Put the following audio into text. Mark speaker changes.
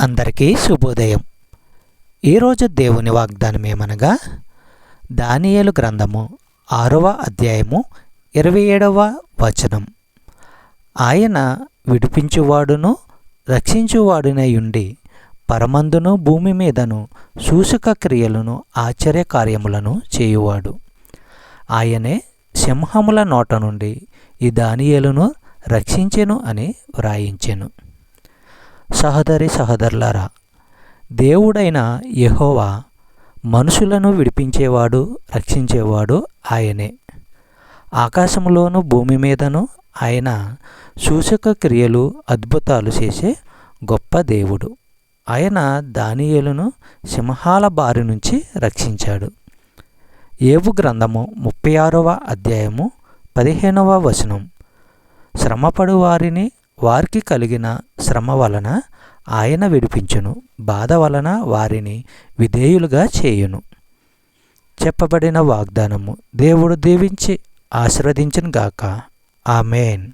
Speaker 1: అందరికీ శుభోదయం. ఈరోజు దేవుని వాగ్దానం ఏమనగా, దానియేలు గ్రంథము 6వ అధ్యాయము 27వ వచనం. ఆయన విడిపించువాడును రక్షించువాడునయుండి పరమందును భూమి మీదను సూచక క్రియలను ఆశ్చర్యకార్యములను చేయువాడు. ఆయనే సింహముల నోట నుండి ఈ దానియేలును రక్షించెను అని వ్రాయించెను. సహోదరి సహోదరులారా, దేవుడైన యెహోవా మనుషులను విడిపించేవాడు, రక్షించేవాడు ఆయనే. ఆకాశంలోను భూమి మీదను ఆయన సూచక క్రియలు అద్భుతాలు చేసే గొప్ప దేవుడు. ఆయన దానియేలును సింహాల బారి నుంచి రక్షించాడు. యోబు గ్రంథము 36వ అధ్యాయము 15వ వచనం. శ్రమపడు వారిని వారికి కలిగిన శ్రమ వలన ఆయన విడిపించును, బాధ వలన వారిని విధేయులుగా చేయును. చెప్పబడిన వాగ్దానము దేవుడు దీవించి ఆశీర్వదించును గాక. ఆమేన్.